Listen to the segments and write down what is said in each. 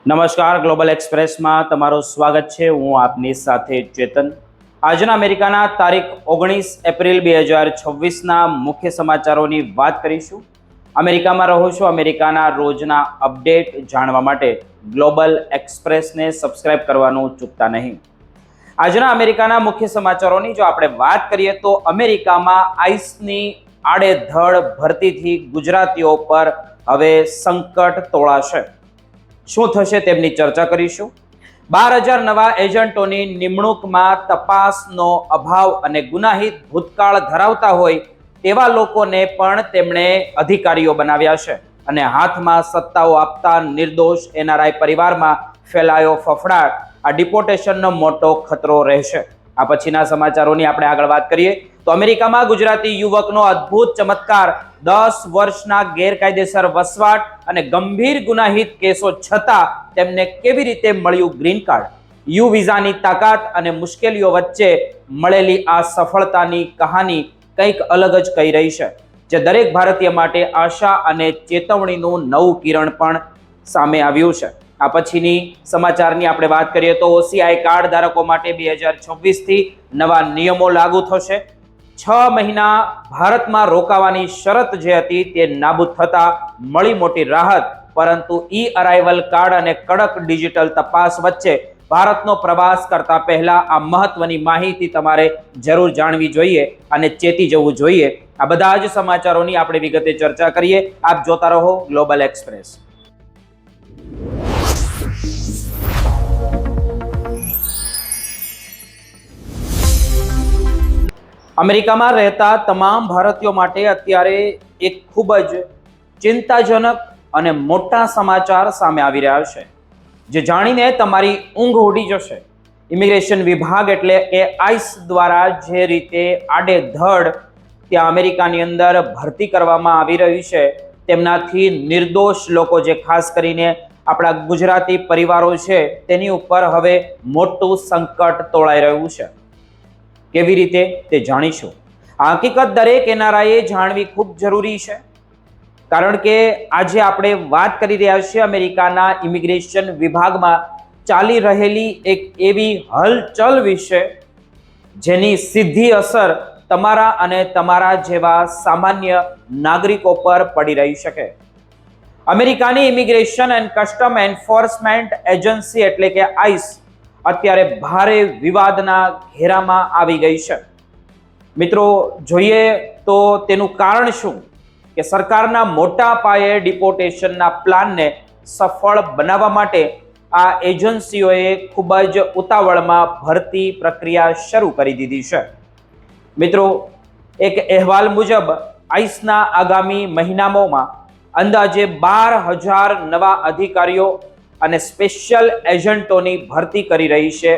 નમસ્કાર, ગ્લોબલ એક્સપ્રેસમાં તમારું સ્વાગત છે। હું આપની સાથે ચેતન। આજના અમેરિકાના તારીખ 19 એપ્રિલ 2026ના મુખ્ય સમાચારોની વાત કરીશું। અમેરિકામાં રહો છો, અમેરિકાના રોજના અપડેટ જાણવા માટે ગ્લોબલ એક્સપ્રેસને સબસ્ક્રાઇબ કરવાનું ચૂકતા નહીં। આજના અમેરિકાના મુખ્ય સમાચારોની જો આપણે વાત કરીએ તો અમેરિકામાં આઈસની આડેધડ ભરતીથી ગુજરાતીઓ પર હવે સંકટ તોળાશે। શું થશે તેમની ચર્ચા કરીશું। 12,000 નવા એજન્ટોની નિમણૂકમાં તપાસનો અભાવ અને ગુનાહિત ભૂતકાળ ધરાવતા હોય તેવા લોકોને પણ તેમણે અધિકારીઓ બનાવ્યા છે અને હાથમાં સત્તાઓ આપતા નિર્દોષ એનઆરઆઈ પરિવારમાં ફેલાયો ફફડાટ આ ડિપોર્ટેશનનો મોટો ખતરો રહેશે। આ પછીના સમાચારોની આપણે આગળ વાત કરીએ તો અમેરિકામાં ગુજરાતી યુવકનો અદ્ભુત ચમત્કાર। 10 વર્ષના ગેરકાયદેસર વસવાટ અને ગંભીર ગુનાહિત કેસો છતાં તેમને કેવી રીતે મળ્યું ગ્રીન કાર્ડ। યુ વિઝાની તાકાત અને મુશ્કેલીઓ વચ્ચે મળેલી આ સફળતાની કહાની કંઈક અલગ જ કહી રહી છે, જે દરેક ભારતીય માટે આશા અને ચેતવણીનું નવું કિરણ પણ સામે આવ્યું છે। આ પછીની સમાચારની આપણે વાત કરીએ તો ઓસીઆઈ કાર્ડ ધારકો માટે 2026થી નવા નિયમો લાગુ થશે। 6 મહિના ભારતમાં રોકાવાની શરત જે હતી તે નાબૂદ થતા મળી મોટી રાહત, પરંતુ ઈ અરાઇવલ કાર્ડ અને કડક ડિજિટલ તપાસ વચ્ચે ભારતનો પ્રવાસ કરતા પહેલા આ મહત્વની માહિતી તમારે જરૂર જાણવી જોઈએ અને ચેતી જવું જોઈએ। આ બધા જ સમાચારોની આપણે વિગતે ચર્ચા કરીએ। આપ જોતા રહો ગ્લોબલ એક્સપ્રેસ। અમેરિકામાં રહેતા તમામ ભારતીયો માટે અત્યારે એક ખૂબ જ ચિંતાજનક અને મોટા સમાચાર સામે આવી રહ્યા છે, જે જાણીને તમારી ઊંઘ ઉડી જશે। ઇમિગ્રેશન વિભાગ એટલે કે આઈસ દ્વારા જે રીતે આડેધડ ત્યાં અમેરિકાની અંદર ભરતી કરવામાં આવી રહી છે, તેમનાથી નિર્દોષ લોકો, જે ખાસ કરીને આપણા ગુજરાતી પરિવારો છે, તેની ઉપર હવે મોટું સંકટ તોળાઈ રહ્યું છે। કેવી રીતે તે જાણીશું। આ હકીકત દરેક એનઆરઆઈએ જાણવી ખૂબ જરૂરી છે, કારણ કે આજે આપણે વાત કરી રહ્યા છીએ અમેરિકાના ઇમિગ્રેશન વિભાગમાં ચાલી રહેલી એક એવી હલચલ વિશે જેની સીધી અસર તમારા અને તમારા જેવા સામાન્ય નાગરિકો પર પડી રહી શકે। અમેરિકાની immigration and custom enforcement agency એટલે કે આઈસ અત્યારે ભારે વિવાદના ઘેરામાં આવી ગઈ છે। મિત્રો, જોઈએ તો તેનું કારણ શું કે સરકારના મોટા પાયે ડિપોર્ટેશનના પ્લાનને સફળ બનાવવા માટે આ એજન્સીઓએ ખૂબ જ ઉતાવળમાં ભરતી પ્રક્રિયા શરૂ કરી દીધી છે। મિત્રો, એક અહેવાલ મુજબ આઈસના આગામી મહિનાઓમાં અંદાજે 12,000 નવા અધિકારીઓ અને સ્પેશિયલ એજન્ટોની ભરતી કરી રહી છે,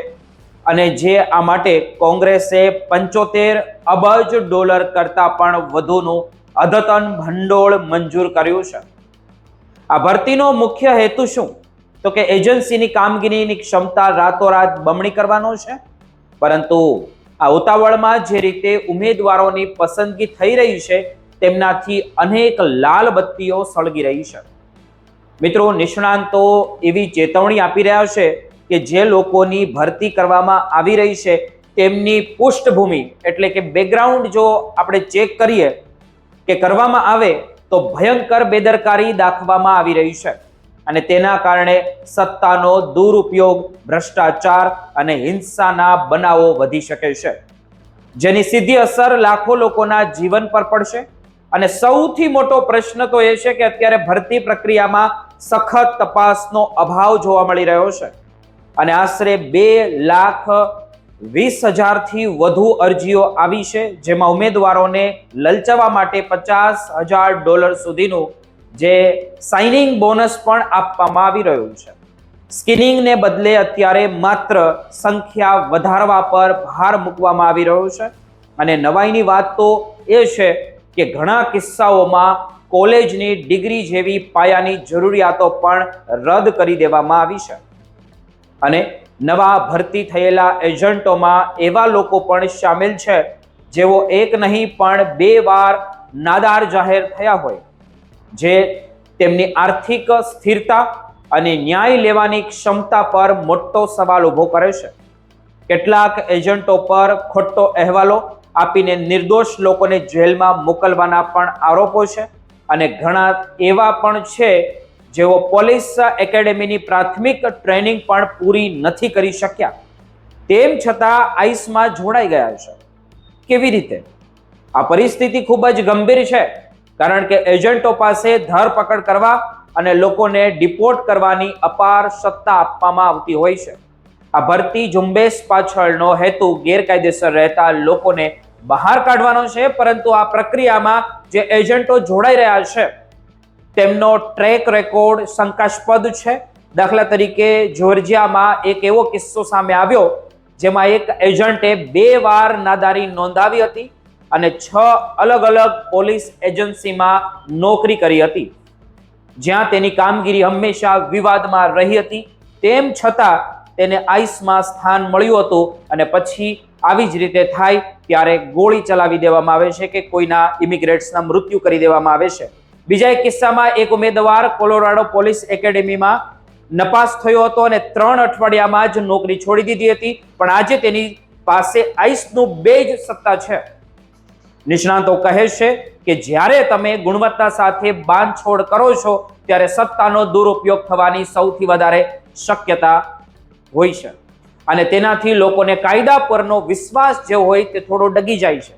અને જે આ માટે કોંગ્રેસે $75 અબજ કરતાં પણ વધુનું અદ્યતન ભંડોળ મંજૂર કર્યું છે। આ ભરતીનો મુખ્ય હેતુ શું? તો કે એજન્સીની કામગીરીની ક્ષમતા રાતોરાત બમણી કરવાનો છે, પરંતુ આ ઉતાવળમાં જે રીતે ઉમેદવારોની પસંદગી થઈ રહી છે તેમનાથી અનેક લાલ બત્તીઓ સળગી રહી છે। મિત્રો, નિષ્ણાંતો એવી ચેતવણી આપી રહ્યા છે કે જે લોકોની ભરતી કરવામાં આવી રહી છે તેમની પૃષ્ઠભૂમિ એટલે કે બેકગ્રાઉન્ડ જો આપણે ચેક કરીએ કે કરવામાં આવે તો ભયંકર બેદરકારી દાખવવામાં આવી રહી છે, અને તેના કારણે સત્તાનો દુરુપયોગ, ભ્રષ્ટાચાર અને હિંસાના બનાવો વધી શકે છે, જેની સીધી અસર લાખો લોકોના જીવન પર પડશે। અને સૌથી મોટો પ્રશ્ન તો એ છે કે અત્યારે ભરતી પ્રક્રિયામાં સખત તપાસનો અભાવ જોવા મળી રહ્યો છે, અને આશરે 2,20,000થી વધુ અરજીઓ આવી છે, જેમાં ઉમેદવારોને લલચાવવા માટે $50,000 સુધીનું જે સાઇનિંગ બોનસ પણ આપવામાં આવી રહ્યું છે। સ્કિનિંગને બદલે અત્યારે માત્ર સંખ્યા વધારવા પર ભાર મૂકવામાં આવી રહ્યો છે, અને નવાઈની વાત તો એ છે કે ઘણા કિસ્સાઓમાં કોલેજની ડિગ્રી જેવી પાયાની જરૂરિયાતો પણ રદ કરી દેવામાં આવી છે, અને નવા ભરતી થયેલા એજન્ટોમાં એવા લોકો પણ શામેલ છે જેઓ એક નહીં પણ 2 વાર નાદાર જાહેર થયા હોય, જે તેમની આર્થિક સ્થિરતા અને ન્યાય લેવાની ક્ષમતા પર મોટો સવાલ ઊભો કરે છે. કેટલાક એજન્ટો પર ખોટો અહેવાલો આપીને નિર્દોષ લોકોને જેલમાં મોકલવાના પણ આરોપો છે અને ઘણા એવા પણ છે જેઓ પોલીસ એકેડેમીની પ્રાથમિક ટ્રેનિંગ પણ પૂરી નથી કરી શક્યા, તેમ છતાં આઈસમાં જોડાઈ ગયા છે. કેવી રીતે? આ પરિસ્થિતિ ખૂબ જ ગંભીર છે, કારણ કે એજન્ટો પાસે ધરપકડ કરવા અને લોકોને ડિપોર્ટ કરવાની અપાર સત્તા આપવામાં આવતી હોય છે. આ ભરતી ઝુંબેશ પાછળનો હેતુ ગેરકાયદેસર રહેતા લોકોને બહાર કાઢવાનો છે, પરંતુ આ પ્રક્રિયામાં જે એજન્ટો જોડાઈ રહ્યા છે તેમનો ટ્રેક રેકોર્ડ શંકાસ્પદ છે. દાખલા તરીકે જોર્જિયામાં એક એવો કિસ્સો સામે આવ્યો જેમાં એક એજન્ટે 2 વાર નાદારી નોંધાવી હતી અને 6 અલગ અલગ પોલીસ એજન્સીમાં નોકરી કરી હતી, જ્યાં તેની કામગીરી હંમેશા વિવાદમાં રહી હતી. તેમ છતાં તેને આઈસમાં સ્થાન મળ્યું હતું અને પછી આવી જ રીતે થાય ત્યારે ગોળી ચલાવી દેવામાં આવે છે કે કોઈના ઇમિગ્રેટ્સના મૃત્યુ કરી દેવામાં આવે છે. બીજા એક કિસ્સામાં એક ઉમેદવાર કોલોરાડો પોલીસ એકેડેમીમાં નપાસ થયો હતો અને 3 અઠવાડિયામાં જ નોકરી છોડી દીધી હતી, પણ આજે તેની પાસે આઈસનું બેજ સત્તા છે. નિષ્ણાતો કહે છે કે જ્યારે તમે ગુણવત્તા સાથે બાંધછોડ કરો છો ત્યારે સત્તાનો દુરુપયોગ થવાની સૌથી વધારે શક્યતા હોય છે અને તેનાથી લોકોને કાયદા પરનો વિશ્વાસ જે હોય તે થોડો ડગી જાય છે.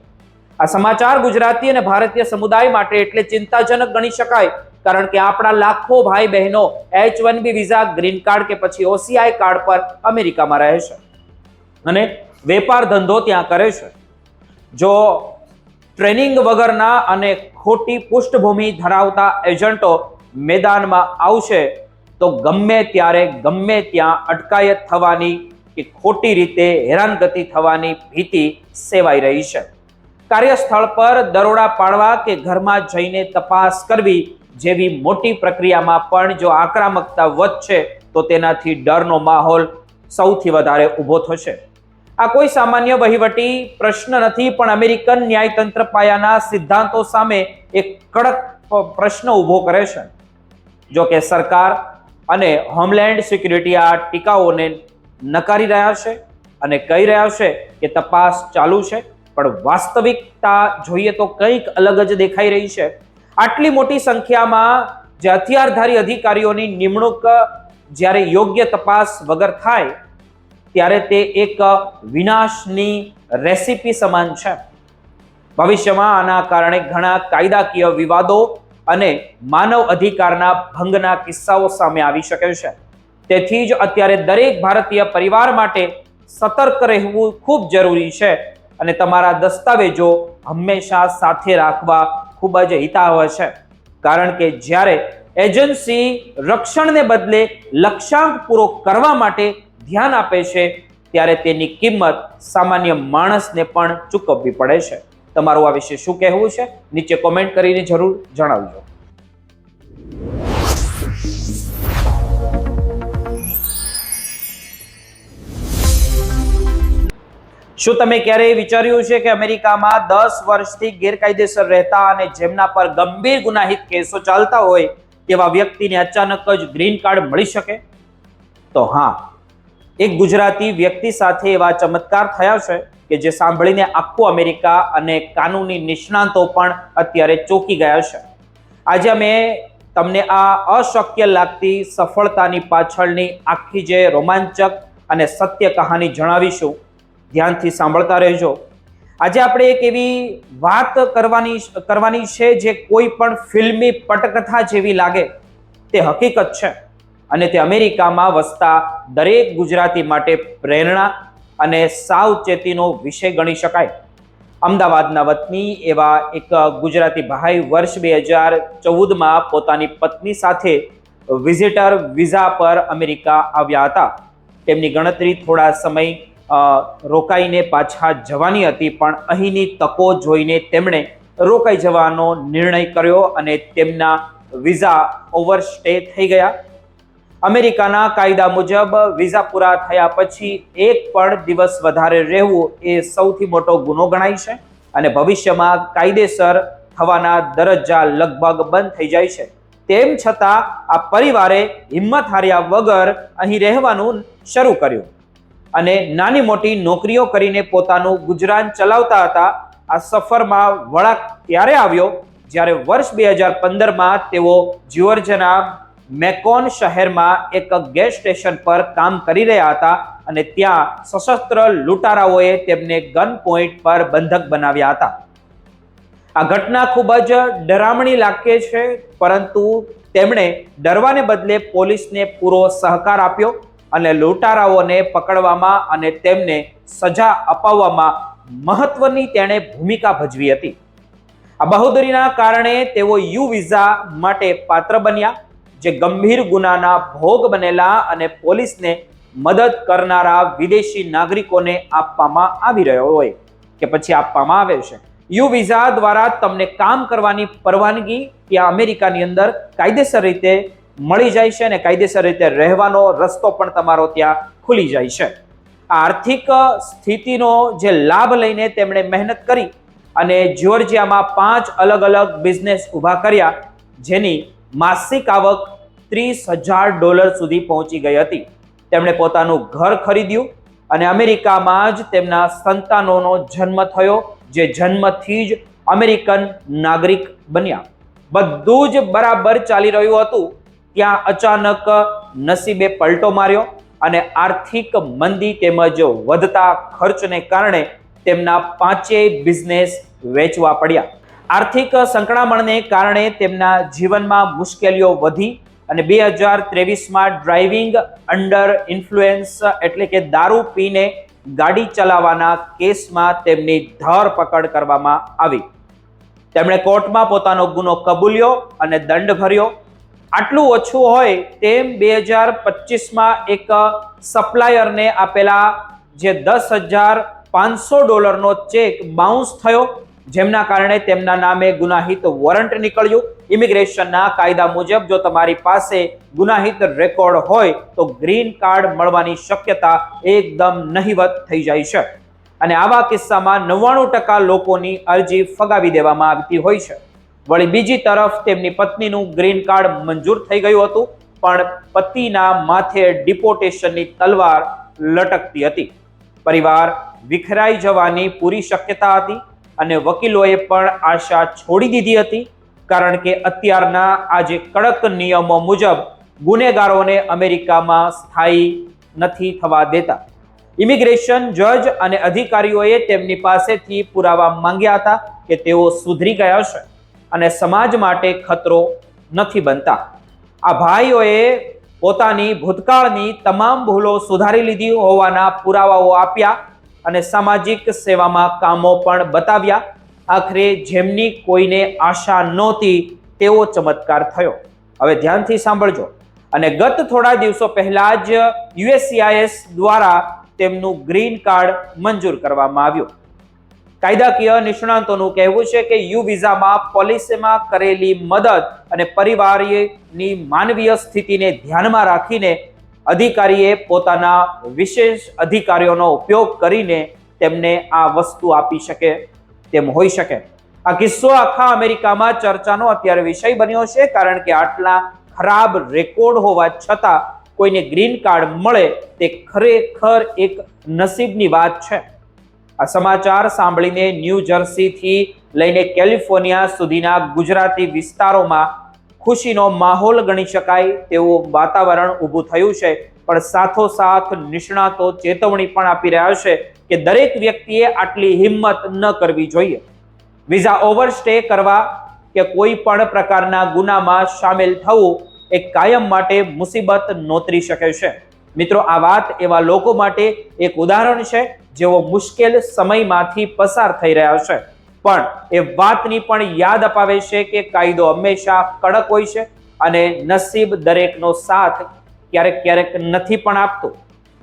આ સમાચાર ગુજરાતી અને ભારતીય સમુદાય માટે એટલે ચિંતાજનક ગણી શકાય, કારણ કે આપણા લાખો ભાઈ બહેનો H1B વિઝા, ગ્રીન કાર્ડ કે પછી OCI કાર્ડ પર અમેરિકામાં રહે છે અને વેપાર ધંધો ત્યાં કરે છે. જો ટ્રેનિંગ વગરના અને ખોટી પૃષ્ઠભૂમિ ધરાવતા એજન્ટો મેદાનમાં આવશે તો ગમે ત્યારે ગમે ત્યાં અટકાયત થવાની કે ખોટી રીતે હેરાનગતિ થવાની ભીતિ સેવાઈ રહી છે. કાર્યસ્થળ પર દરોડા પાડવા કે ઘરમાં જઈને તપાસ કરવી જેવી મોટી પ્રક્રિયામાં પણ જો આક્રમકતા વધશે તો તેનાથી ડરનો માહોલ સૌથી વધારે ઊભો થશે. આ કોઈ સામાન્ય વહીવટી પ્રશ્ન નથી, પણ અમેરિકન ન્યાયતંત્ર પાયાના સિદ્ધાંતો સામે એક કડક પ્રશ્ન ઊભો કરે છે. જો કે સરકાર અને હોમલેન્ડ સિક્યુરિટી આ ટીકાઓને નકારી રહ્યા છે અને કહી રહ્યા છે કે તપાસ ચાલુ છે, પણ વાસ્તવિકતા જોઈએ તો કંઈક અલગ જ દેખાઈ રહી છે. આટલી મોટી સંખ્યામાં જે હથિયારધારી અધિકારીઓની નિમણૂક જ્યારે યોગ્ય તપાસ વગર થાય ત્યારે તે એક વિનાશની રેસીપી સમાન છે. ભવિષ્યમાં આના કારણે ઘણા કાયદાકીય વિવાદો અને માનવ અધિકારના ભંગના કિસ્સાઓ સામે આવી શકે છે. તેથી જ અત્યારે દરેક ભારતીય પરિવાર માટે સતર્ક રહેવું ખૂબ જરૂરી છે અને તમારા દસ્તાવેજો હંમેશા સાથે રાખવા ખૂબ જ હિતાવહ છે, કારણ કે જ્યારે એજન્સી રક્ષણને બદલે લક્ષ્યાંક પૂરો કરવા માટે ધ્યાન આપે છે ત્યારે તેની કિંમત સામાન્ય માણસને પણ ચૂકવવી પડે છે. તમારું આ વિશે શું કહેવું છે? નીચે કોમેન્ટ કરીને જરૂર જણાવજો. શું તમે ક્યારેય વિચાર્યું છે કે અમેરિકામાં 10 વર્ષથી ગેરકાયદેસર રહેતા અને જેમના પર ગંભીર ગુનાહિત કેસો ચાલતા હોય તેવા વ્યક્તિને અચાનક જ ગ્રીન કાર્ડ મળી શકે? તો હા, એક ગુજરાતી વ્યક્તિ સાથે એવા ચમત્કાર થયા છે કે જે સાંભળીને આખું અમેરિકા અને કાનૂની નિષ્ણાતો પણ અત્યારે ચોંકી ગયા છે. આજે અમે તમને આ અશક્ય લાગતી સફળતાની પાછળની આખી જે રોમાંચક અને સત્ય કહાની જણાવીશું. ધ્યાનથી સાંભળતા રહેજો. આજે આપણે એક એવી વાત કરવાની છે જે કોઈ પણ ફિલ્મી પટકથા જેવી લાગે તે હકીકત છે અને તે અમેરિકામાં વસતા દરેક ગુજરાતી માટે પ્રેરણા અને સાવચેતીનો વિષય ગણી શકાય. અમદાવાદના વતની એવા એક ગુજરાતી ભાઈ વર્ષ 2014માં પોતાની પત્ની સાથે વિઝિટર વિઝા પર અમેરિકા આવ્યા હતા. તેમની ગણતરી થોડા સમય રોકાઈને પાછા જવાની હતી, પણ અહીંની તકો જોઈને તેમણે રોકાઈ જવાનો નિર્ણય કર્યો અને તેમના વિઝા ઓવરસ્ટે થઈ ગયા. અમેરિકાના કાયદા મુજબ વિઝા પૂરા થયા પછી એક પણ દિવસ વધારે રહેવું એ સૌથી મોટો ગુનો ગણાય છે અને ભવિષ્યમાં કાયદેસર થવાના દરજ્જા લગભગ બંધ થઈ જાય છે. તેમ છતાં આ પરિવારે હિંમત હાર્યા વગર અહીં રહેવાનું શરૂ કર્યું અને નાની મોટી નોકરીઓ કરીને પોતાનું ગુજરાન ચલાવતા હતા. આ સફરમાં વળાંક ત્યારે આવ્યો જ્યારે વર્ષ 2015માં તેઓ જ્યોર્જિયાના મેકોન શહેરમાં એક ગેસ સ્ટેશન પર કામ કરી રહ્યા હતા અને ત્યાં સશસ્ત્ર લૂંટારાઓએ તેમને ગન પોઈન્ટ પર બંધક બનાવ્યા હતા. આ ઘટના ખૂબ જ ડરામણી લાગે છે, પરંતુ તેમણે ડરવાને બદલે પોલીસને પૂરો સહકાર આપ્યો અને લૂંટારાઓને પકડવામાં અને તેમને સજા અપાવવામાં મહત્વની તેણે ભૂમિકા ભજવી હતી. આ બહાદુરીના કારણે તેઓ યુ વિઝા માટે પાત્ર બન્યા, જે ગંભીર ગુનાના ભોગ બનેલા અને પોલીસને મદદ કરનારા વિદેશી નાગરિકોને આપવામાં આવી રહ્યો હોય કે પછી આપવામાં આવે છે. યુ વિઝા દ્વારા તમને કામ કરવાની પરવાનગી ત્યાં અમેરિકાની અંદર કાયદેસર રીતે મળી જાય છે અને કાયદેસર રીતે રહેવાનો રસ્તો પણ તમારો ત્યાં ખુલી જાય છે. આર્થિક સ્થિતિનો જે લાભ લઈને તેમણે મહેનત કરી અને જ્યોર્જિયામાં 5 અલગ અલગ બિઝનેસ ઊભા કર્યા, જેની માસિક આવક $30,000 સુધી પહોંચી ગઈ હતી. તેમણે પોતાનું ઘર ખરીદ્યું અને અમેરિકામાં જ તેમના સંતાનોનો જન્મ થયો, જે જન્મથી જ અમેરિકન નાગરિક બન્યા. બધું જ બરાબર ચાલી રહ્યું હતું ત્યાં અચાનક નસીબે પલટો માર્યો અને આર્થિક મંદી તેમજ વધતા ખર્ચને કારણે તેમના 5 બિઝનેસ વેચવા પડ્યા. આર્થિક સંકળામણને કારણે તેમના જીવનમાં મુશ્કેલીઓ વધી અને 2023માં ડ્રાઇવિંગ અંડર ઇન્ફ્લુએન્સ એટલે કે દારૂ પીને ગાડી ચલાવવાના કેસમાં તેમની ધરપકડ કરવામાં આવી. તેમણે કોર્ટમાં પોતાનો ગુનો કબૂલ્યો અને દંડ ભર્યો. આટલું ઓછું હોય તેમ 2025માં એક સપ્લાયરને આપેલા જે $10,500 ચેક બાઉન્સ થયો, જેમના કારણે તેમના નામે ગુનાહિત વોરંટ નીકળ્યું. ઇમિગ્રેશનના કાયદા મુજબ જો તમારી પાસે ગુનાહિત રેકોર્ડ હોય તો ગ્રીન કાર્ડ મળવાની શક્યતા એકદમ નહિવત થઈ જાય છે અને આવા કિસ્સામાં 99% લોકોની અરજી ફગાવી દેવામાં આવતી હોય છે. વળી બીજી તરફ તેમની પત્નીનું ગ્રીન કાર્ડ મંજૂર થઈ ગયું હતું, પણ પતિના માથે ડિપોર્ટેશનની તલવાર લટકતી હતી. પરિવાર વિખરાઈ જવાની પૂરી શક્યતા હતી અને વકીલોએ પણ આશા છોડી દીધી હતી, કારણ કે અત્યારના આજે કડક નિયમો મુજબ ગુનેગારોને અમેરિકામાં સ્થાયી નથી થવા દેતા. ઇમિગ્રેશન જજ અને અધિકારીઓએ તેમની પાસેથી પુરાવા માંગ્યા હતા કે તેઓ સુધરી ગયા છે અને સમાજ માટે ખતરો નથી બનતા. આ ભાઈઓએ પોતાની ભૂતકાળની તમામ ભૂલો સુધારી લીધી હોવાના પુરાવાઓ આપ્યા અને સામાજિક સેવામાં કામો પણ બતાવ્યા. આખરે જેમની કોઈને આશા નહોતી તેવો ચમત્કાર થયો. હવે ધ્યાનથી સાંભળજો. અને ગત થોડા દિવસો પહેલા જ USCIS દ્વારા તેમનું ગ્રીન કાર્ડ મંજૂર કરવામાં આવ્યું. કાયદાકીય નિષ્ણાતોનું કહેવું છે કે યુ વિઝામાં પોલિસીમાં કરેલી મદદ અને પરિવારની માનવીય સ્થિતિને ધ્યાનમાં રાખીને અધિકારીએ પોતાના વિશેષ અધિકારીઓનો ઉપયોગ કરીને તેમને આ વસ્તુ આપી શકે તેમ હોઈ શકે. આ કિસ્સો આખા અમેરિકામાં ચર્ચાનો અત્યારે વિષય બન્યો છે, કારણ કે આટલા ખરાબ રેકોર્ડ હોવા છતાં કોઈને ગ્રીન કાર્ડ મળે તે ખરેખર એક નસીબની વાત છે. આ સમાચાર સાંભળીને ન્યૂ જર્સીથી લઈને કેલિફોર્નિયા સુધીના ગુજરાતી વિસ્તારોમાં ખુશીનો માહોલ ગણી શકાય તેવું વાતાવરણ ઊભું થયું છે. પણ સાથોસાથ નિષ્ણાતો ચેતવણી પણ આપી રહ્યા છે કે દરેક વ્યક્તિએ આટલી હિંમત ન કરવી જોઈએ. વિઝા ઓવરસ્ટે કરવા કે કોઈ પણ પ્રકારના ગુનામાં સામેલ થવું એ કાયમ માટે મુસીબત નોતરી શકે છે. મિત્રો, આ વાત એવા લોકો માટે એક ઉદાહરણ છે જેઓ મુશ્કેલ સમયમાંથી પસાર થઈ રહ્યા છે, પણ એ વાતની પણ યાદ અપાવે છે કે કાયદો હંમેશા કડક હોય છે અને નસીબ દરેકનો સાથ ક્યારેક ક્યારેક નથી પણ આપતું.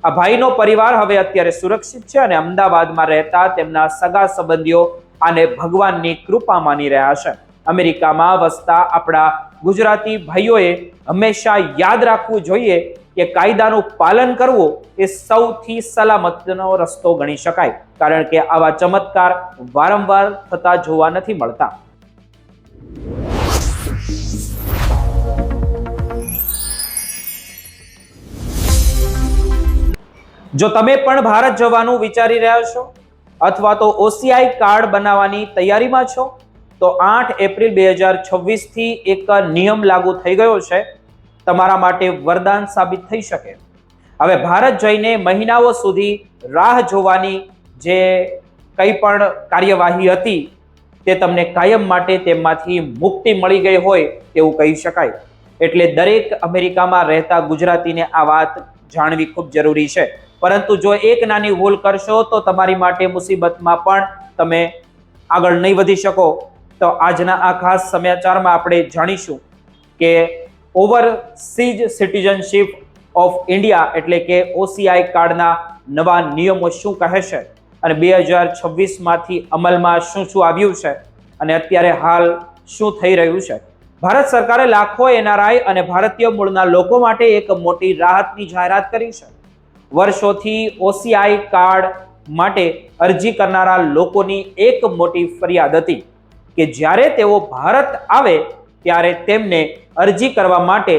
આ ભાઈનો પરિવાર હવે અત્યારે સુરક્ષિત છે અને અમદાવાદમાં રહેતા તેમના સગા સંબંધીઓ આને ભગવાનની કૃપા માની રહ્યા છે. અમેરિકામાં વસતા આપણા ગુજરાતી ભાઈઓએ હંમેશા યાદ રાખવું જોઈએ કે કાયદાનું પાલન કરવું એ સૌથી સલામતનો રસ્તો ગણી શકાય, કારણ કે આવા ચમત્કાર વારંવાર થતા જોવા નથી મળતા. જો તમે પણ ભારત જવાનું વિચારી રહ્યા છો અથવા તો OCI કાર્ડ બનાવવાની તૈયારીમાં છો તો 8 એપ્રિલ 2026 થી એક નિયમ લાગુ થઈ ગયો છે, તમારા માટે વરદાન સાબિત થઈ શકે. હવે ભારત જઈને મહિનાઓ સુધી રાહ જોવાની જે કંઈ પણ કાર્યવાહી હતી તે તમને કાયમ માટે તેમાંથી મુક્તિ મળી ગઈ હોય તેવું કહી શકાય. એટલે દરેક અમેરિકામાં રહેતા ગુજરાતીને આ વાત જાણવી ખૂબ જરૂરી છે. પરંતુ જો એક નાની ભૂલ કરશો તો તમારી માટે મુસીબતમાં પણ તમે આગળ નહીં વધી શકો. તો આજના આ ખાસ સમાચારમાં આપણે જાણીશું કે ઓવરસીઝ સિટીઝનશીપ ઓફ ઇન્ડિયા એટલે કે OCI કાર્ડના નવા નિયમો શું કહે છે અને 2026માંથી અમલમાં શું શું આવ્યું છે અને અત્યારે હાલ શું થઈ રહ્યું છે. ભારત સરકારે લાખો NRI અને ભારતીય મૂળના લોકો માટે એક મોટી રાહતની જાહેરાત કરી છે. વર્ષોથી OCI કાર્ડ માટે અરજી કરનારા લોકોની એક મોટી ફરિયાદ હતી કે જ્યારે તેઓ ભારત આવે ત્યારે તેમને અરજી કરવા માટે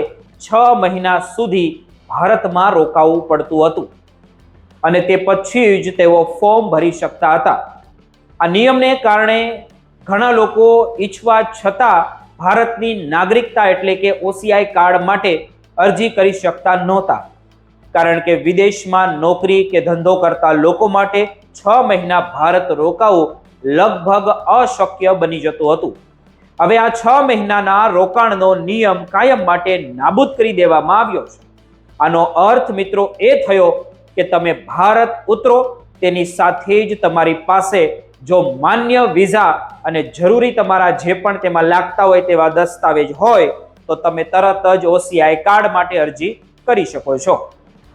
6 મહિના સુધી ભારતમાં રોકાવું પડતું હતું અને તે પછી જ તેઓ ફોર્મ ભરી શકતા હતા. આ નિયમને કારણે ઘણા લોકો ઈચ્છવા છતાં ભારતની નાગરિકતા એટલે કે OCI કાર્ડ માટે અરજી કરી શકતા નહોતા, કારણ કે વિદેશમાં નોકરી કે ધંધો કરતા લોકો માટે 6 મહિના ભારત રોકાવું લગભગ અશક્ય બની જતું હતું. હવે આ 6 મહિનાના રોકાણનો નિયમ કાયમ માટે નાબૂદ કરી દેવામાં આવ્યો છે. આનો અર્થ મિત્રો એ થયો કે તમે ભારત ઉતરો તેની સાથે જ તમારી પાસે જો માન્ય વિઝા અને જરૂરી તમારા જે પણ તેમાં લાગતા હોય તેવા દસ્તાવેજ હોય તો તમે તરત જ OCI કાર્ડ માટે અરજી કરી શકો છો.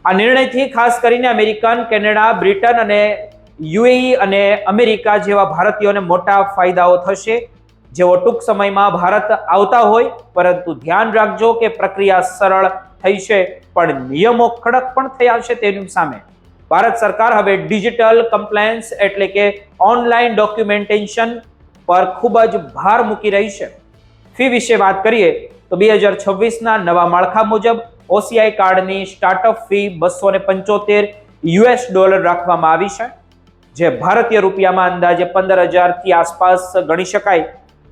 આ નિર્ણયથી ખાસ કરીને અમેરિકન, કેનેડા, બ્રિટન અને UAE અને અમેરિકા જેવા ભારતીયોને મોટા ફાયદાઓ થશે જેઓ ટૂંક સમયમાં ભારત આવતા હોય. પરંતુ ધ્યાન રાખજો કે પ્રક્રિયા સરળ થઈ છે પણ નિયમો કડક પણ થયા છે. તેની સામે ભારત સરકાર હવે ડિજિટલ કમ્પ્લાયન્સ એટલે કે ઓનલાઈન ડોક્યુમેન્ટેશન પર ખૂબ જ ભાર મૂકી રહી છે. ફી વિશે વાત કરીએ તો 2026ના નવા માળખા મુજબ OCI કાર્ડની સ્ટાર્ટઅપ ફી $275 રાખવામાં આવી છે, જે ભારતીય રૂપિયામાં અંદાજે 15,000 થી આસપાસ ગણી શકાય.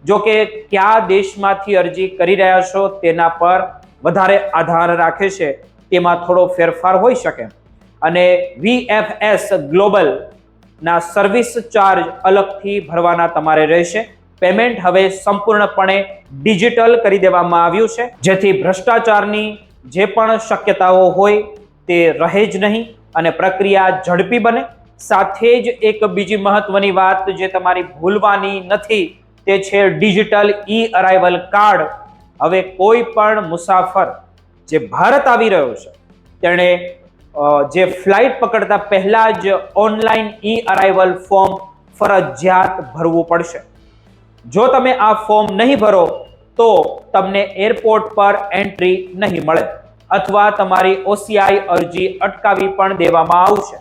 જો કે કયા દેશમાંથી અરજી કરી રહ્યા છો તેના પર વધારે આધાર રાખે છે, તેમાં થોડો ફેરફાર હોઈ શકે. અને VFS ગ્લોબલ ના સર્વિસ ચાર્જ અલગથી ભરવાના તમારે રહેશે. પેમેન્ટ હવે સંપૂર્ણપણે ડિજિટલ કરી દેવામાં આવ્યું છે, જેથી ભ્રષ્ટાચારની જે પણ શક્યતાઓ હોય તે રહે જ નહીં અને પ્રક્રિયા ઝડપી બને. સાથે જ એક બીજી મહત્વની વાત જે તમારી ભૂલવાની નથી તે છે ડિજિટલ અરાઇવલ કાર્ડ. હવે કોઈ પણ મુસાફર જે ભારત આવી રહ્યો છે તેણે જે ફ્લાઇટ પકડતા પહેલા જ ઓનલાઈન અરાઇવલ ફોર્મ ફરજિયાત ભરવું પડશે. જો તમે આ ફોર્મ નહીં ભરો તો તમને એરપોર્ટ પર એન્ટ્રી નહીં મળે અથવા તમારી OCI અરજી અટકાવી પણ દેવામાં આવશે.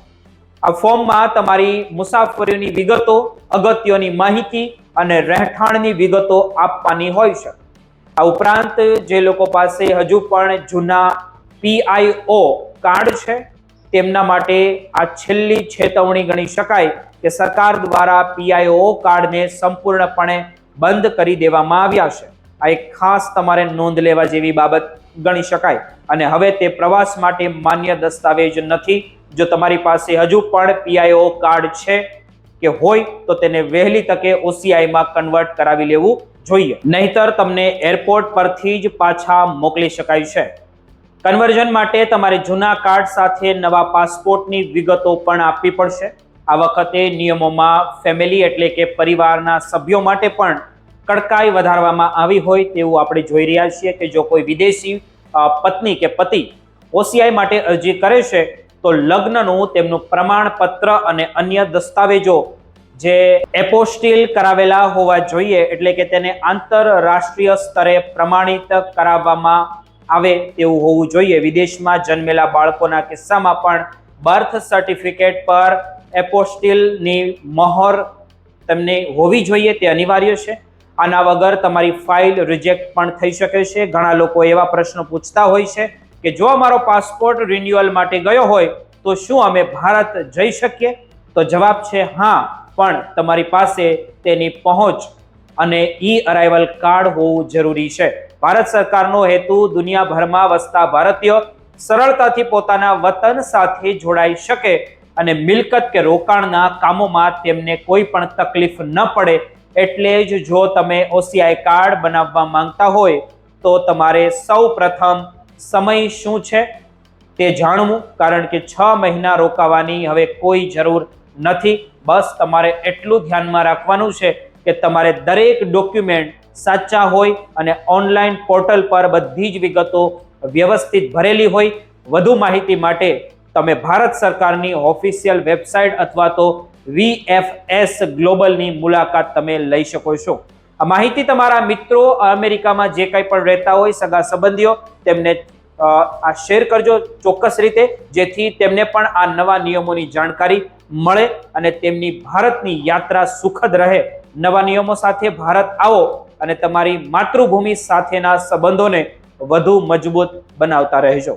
આ ફોર્મમાં તમારી મુસાફરીની વિગતો, અગત્યની માહિતી અને રહેઠાણની વિગતો આપવાની હોય છે. આ ઉપરાંત જે લોકો પાસે હજુ પણ જૂના PIO કાર્ડ છે તેમના માટે આ છેલ્લી ચેતવણી ગણી શકાય કે સરકાર દ્વારા PIO કાર્ડને સંપૂર્ણપણે બંધ કરી દેવામાં આવ્યા છે. આ એક ખાસ તમારે નોંધ લેવા જેવી બાબત ગણી શકાય. અને હવે તે પ્રવાસ માટે માન્ય દસ્તાવેજ નથી. જો તમારી પાસે હજુ પણ PIO કાર્ડ છે કે હોય તો તેને વહેલી તકે OCI માં કન્વર્ટ કરાવી લેવું જોઈએ, નહીતર તમને એરપોર્ટ પરથી જ પાછા મોકલી શકાય છે. કન્વર્ઝન માટે તમારે જૂના કાર્ડ સાથે નવા પાસપોર્ટની વિગતો પણ આપવી પડશે. આ વખતે નિયમોમાં ફેમિલી એટલે કે પરિવારના સભ્યો માટે પણ કડકાઈ વધારવામાં આવી હોય તેવું આપણે જોઈ રહ્યા છીએ કે જો કોઈ વિદેશી પત્ની કે પતિ OCI માટે અરજી કરે છે તો લગ્નનું તેમનું પ્રમાણપત્ર અને અન્ય દસ્તાવેજો જે એપોસ્ટિલ કરાવેલા હોવા જોઈએ, એટલે કે તેને આંતરરાષ્ટ્રીય સ્તરે પ્રમાણિત કરાવવામાં આવે તેવું હોવું જોઈએ. વિદેશમાં જન્મેલા બાળકોના કિસ્સામાં પણ બર્થ સર્ટિફિકેટ પર એપોસ્ટિલની મહોર તમને હોવી જોઈએ, તે અનિવાર્ય છે. આના વગર તમારી ફાઇલ રિજેક્ટ પણ થઈ શકે છે. ઘણા લોકો એવા પ્રશ્નો પૂછતા હોય છે કે જો અમારો પાસપોર્ટ રિન્યુઅલ માટે ગયો હોય તો શું અમે ભારત જઈ શકીએ? તો જવાબ છે હા, પણ તમારી પાસે તેની પહોંચ અને ઈ અરાઇવલ કાર્ડ હોવું જરૂરી છે. ભારત સરકારનો હેતુ દુનિયાભરમાં વસતા ભારતીયો સરળતાથી પોતાના વતન સાથે જોડાઈ શકે અને મિલકત કે રોકાણના કામોમાં તેમને કોઈ પણ તકલીફ ન પડે. એટલે જ જો તમે OCI કાર્ડ બનાવવા માંગતા હોય તો તમારે સૌ પ્રથમ સમય શું છે તે જાણવું, કારણ કે 6 મહિના રોકાવાની હવે કોઈ જરૂર નથી. બસ તમારે એટલું ધ્યાનમાં રાખવાનું છે કે તમારે દરેક ડોક્યુમેન્ટ સાચા હોય અને ઓનલાઈન પોર્ટલ પર બધી જ વિગતો વ્યવસ્થિત ભરેલી હોય. વધુ માહિતી માટે તમે ભારત સરકારની ઓફિશિયલ વેબસાઇટ અથવા તો VFS ગ્લોબલની મુલાકાત તમે લઈ શકો છો. આ માહિતી તમારા મિત્રો અમેરિકામાં જે કંઈ પણ રહેતા હોય, સગા સંબંધીઓ, તેમને આ શેર કરજો ચોક્કસ રીતે, જેથી તેમને પણ આ નવા નિયમોની જાણકારી મળે અને તેમની ભારતની યાત્રા સુખદ રહે. નવા નિયમો સાથે ભારત આવો અને તમારી માતૃભૂમિ સાથેના સંબંધોને વધુ મજબૂત બનાવતા રહેજો.